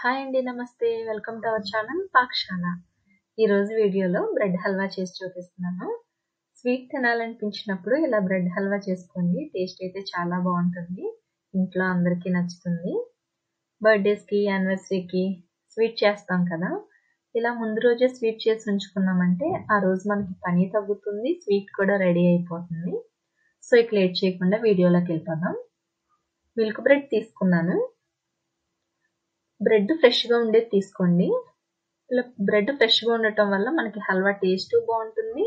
Hi అండి. నమస్తే. Welcome to our channel పాకశాల. ఈరోజు వీడియోలో బ్రెడ్ హల్వా చేసి చూపిస్తున్నాను. స్వీట్ తినాలనిపించినప్పుడు ఇలా బ్రెడ్ హల్వా చేసుకోండి. టేస్ట్ అయితే చాలా బాగుంటుంది. ఇంట్లో అందరికీ నచ్చుతుంది. బర్త్డేస్కి, యానివర్సరీకి స్వీట్ చేస్తాం కదా, ఇలా ముందు రోజే స్వీట్ చేసి ఉంచుకున్నామంటే ఆ రోజు మనకి పని తగ్గుతుంది, స్వీట్ కూడా రెడీ అయిపోతుంది. సో ఇక లేట్ చేయకుండా వీడియోలోకి వెళ్ళిపోదాం. మిల్క్ బ్రెడ్ తీసుకున్నాను. బ్రెడ్ ఫ్రెష్గా ఉండేది తీసుకోండి. ఇలా బ్రెడ్ ఫ్రెష్గా ఉండటం వల్ల మనకి హల్వా టేస్ట్ బాగుంటుంది.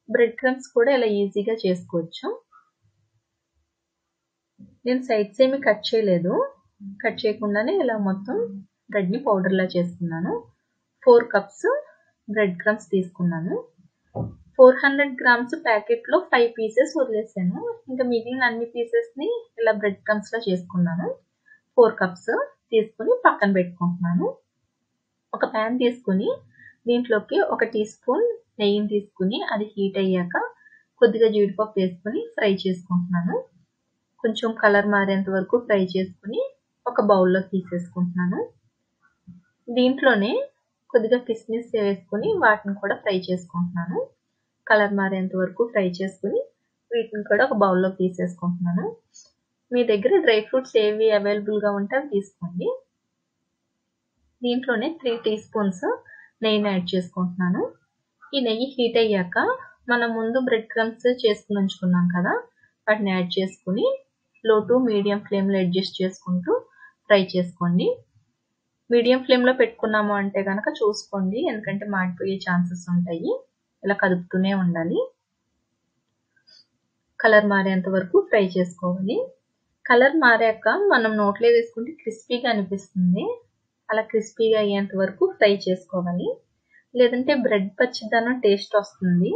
బ్రెడ్ క్రమ్స్ కూడా ఇలా ఈజీగా చేసుకోవచ్చు. నేను సైడ్స్ ఏమి కట్ చేయలేదు. కట్ చేయకుండానే ఇలా మొత్తం బ్రెడ్ని పౌడర్లా చేసుకున్నాను. 4 కప్స్ బ్రెడ్ క్రమ్స్ తీసుకున్నాను. 400 గ్రామ్స్ ప్యాకెట్లో 5 పీసెస్ వదిలేసాను. ఇంకా మిగిలిన అన్ని పీసెస్ని ఇలా బ్రెడ్ క్రమ్స్లా చేసుకున్నాను. 4 కప్స్ తీసుకుని పక్కన పెట్టుకుంటున్నాను. ఒక ప్యాన్ తీసుకుని దీంట్లోకి 1 టీ స్పూన్ నెయ్యిని తీసుకుని అది హీట్ అయ్యాక కొద్దిగా జీడిపప్పు వేసుకుని ఫ్రై చేసుకుంటున్నాను. కొంచెం కలర్ మారేంత వరకు ఫ్రై చేసుకుని ఒక బౌల్లో తీసేసుకుంటున్నాను. దీంట్లోనే కొద్దిగా కిస్మిస్ వేసుకుని వాటిని కూడా ఫ్రై చేసుకుంటున్నాను. కలర్ మారేంత వరకు ఫ్రై చేసుకుని వీటిని కూడా ఒక బౌల్లో తీసేసుకుంటున్నాను. మీ దగ్గర డ్రై ఫ్రూట్స్ ఏవి అవైలబుల్గా ఉంటే అవి తీసుకోండి. దీంట్లోనే 3 టీ స్పూన్స్ నెయ్యిని యాడ్ చేసుకుంటున్నాను. ఈ నెయ్యి హీట్ అయ్యాక మనం ముందు బ్రెడ్ క్రమ్స్ చేసుకుని ఉంచుకున్నాం కదా, వాటిని యాడ్ చేసుకుని లో టు మీడియం ఫ్లేమ్లో అడ్జస్ట్ చేసుకుంటూ ఫ్రై చేసుకోండి. మీడియం ఫ్లేమ్లో పెట్టుకున్నాము అంటే కనుక చూసుకోండి, ఎందుకంటే మాడిపోయే ఛాన్సెస్ ఉంటాయి. ఇలా కదుపుతూనే ఉండాలి. కలర్ మారేంత వరకు ఫ్రై చేసుకోవాలి. కలర్ మారాక మనం నోట్లో వేసుకుంటే క్రిస్పీగా అనిపిస్తుంది. అలా క్రిస్పీగా అయ్యేంత వరకు ఫ్రై చేసుకోవాలి, లేదంటే బ్రెడ్ పచ్చిదనం టేస్ట్ వస్తుంది.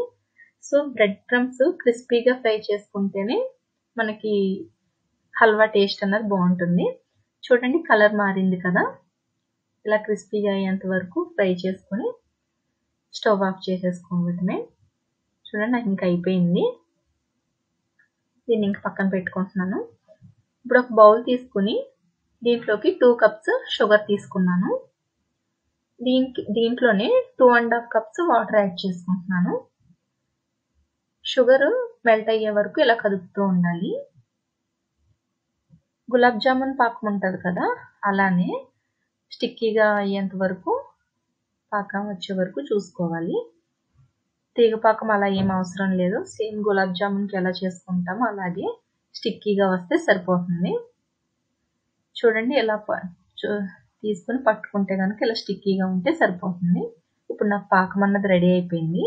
సో బ్రెడ్ క్రమ్స్ క్రిస్పీగా ఫ్రై చేసుకుంటేనే మనకి హల్వా టేస్ట్ అన్నది బాగుంటుంది. చూడండి, కలర్ మారింది కదా, ఇలా క్రిస్పీగా అయ్యేంత వరకు ఫ్రై చేసుకొని స్టవ్ ఆఫ్ చేసేసుకోవడమే. చూడండి, నాకు ఇంకా అయిపోయింది. దీన్ని ఇంక పక్కన పెట్టుకుంటున్నాను. ఇప్పుడు ఒక బౌల్ తీసుకుని దీంట్లోకి 2 కప్స్ షుగర్ తీసుకున్నాను. దీంట్లోనే 2.5 కప్స్ వాటర్ యాడ్ చేసుకుంటున్నాను. షుగర్ మెల్ట్ అయ్యే వరకు ఇలా కదుపుతూ ఉండాలి. గులాబ్ జామున్ పాకం ఉంటుంది కదా, అలానే స్టిక్కీగా అయ్యేంత వరకు పాకం వచ్చే వరకు చూసుకోవాలి. తీగ పాకం అలా ఏం అవసరం లేదు. సేమ్ గులాబ్ జామున్కి ఎలా చేసుకుంటామో అలాగే స్టిక్కీగా వస్తే సరిపోతుంది. చూడండి, ఇలా తీసుకుని పట్టుకుంటే కనుక ఇలా స్టిక్కీగా ఉంటే సరిపోతుంది. ఇప్పుడు నాకు పాకం అన్నది రెడీ అయిపోయింది.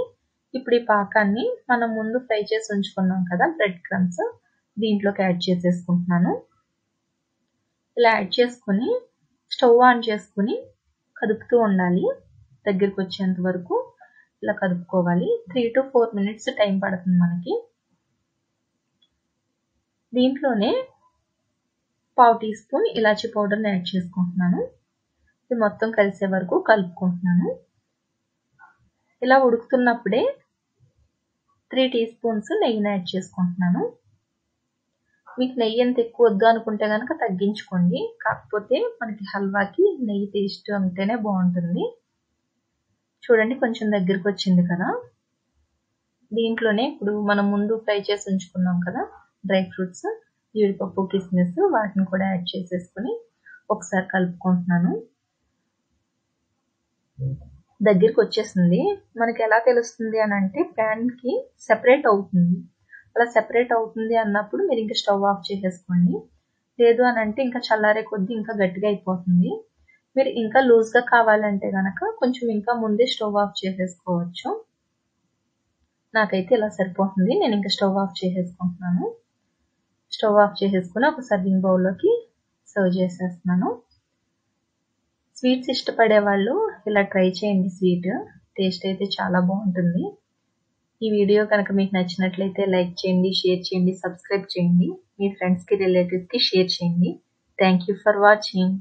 ఇప్పుడు ఈ పాకాన్ని మనం ముందు ఫ్రై చేసి ఉంచుకున్నాం కదా బ్రెడ్ క్రమ్స్, దీంట్లోకి యాడ్ చేసేసుకుంటున్నాను. ఇలా యాడ్ చేసుకుని స్టవ్ ఆన్ చేసుకుని కదుపుతూ ఉండాలి. దగ్గరికి వచ్చేంత వరకు ఇలా కదుపుకోవాలి. 3 to 4 minutes టైం పడుతుంది మనకి. దీంట్లోనే 1/2 టీ స్పూన్ ఇలాచీ పౌడర్ని యాడ్ చేసుకుంటున్నాను. ఇది మొత్తం కలిసే వరకు కలుపుకుంటున్నాను. ఇలా ఉడుకుతున్నప్పుడే 3 టీ స్పూన్స్ నెయ్యిని యాడ్ చేసుకుంటున్నాను. మీకు నెయ్యి ఎంత ఎక్కువ వద్దు అనుకుంటే కనుక తగ్గించుకోండి. కాకపోతే మనకి హల్వాకి నెయ్యి టేస్ట్ ఉంటేనే బాగుంటుంది. చూడండి, కొంచెం దగ్గరికి వచ్చింది కదా. దీంట్లోనే ఇప్పుడు మనం ముందు ఫ్రై చేసి ఉంచుకున్నాం కదా డ్రై ఫ్రూట్స్, జీడిపప్పు, కిస్మిస్, వాటిని కూడా యాడ్ చేసేసుకుని ఒకసారి కలుపుకుంటున్నాను. దగ్గరికి వచ్చేసింది. మనకి ఎలా తెలుస్తుంది అని అంటే ప్యాన్కి సెపరేట్ అవుతుంది. అలా సెపరేట్ అవుతుంది అన్నప్పుడు మీరు ఇంకా స్టవ్ ఆఫ్ చేసేసుకోండి. లేదు అని అంటే ఇంకా చల్లారే కొద్దీ ఇంకా గట్టిగా అయిపోతుంది. మీరు ఇంకా లూజ్గా కావాలంటే కనుక కొంచెం ఇంకా ముందే స్టవ్ ఆఫ్ చేసేసుకోవచ్చు. నాకైతే ఇలా సరిపోతుంది. నేను ఇంకా స్టవ్ ఆఫ్ చేసేసుకుంటున్నాను. స్టవ్ ఆఫ్ చేసేసుకుని ఒక సర్వింగ్ బౌల్లోకి సర్వ్ చేసేస్తున్నాను. స్వీట్స్ ఇష్టపడే వాళ్ళు ఇలా ట్రై చేయండి. స్వీట్ టేస్ట్ అయితే చాలా బాగుంటుంది. ఈ వీడియో కనుక మీకు నచ్చినట్లయితే లైక్ చేయండి, షేర్ చేయండి, సబ్స్క్రైబ్ చేయండి. మీ ఫ్రెండ్స్కి, రిలేటివ్స్కి షేర్ చేయండి. Thank you for watching.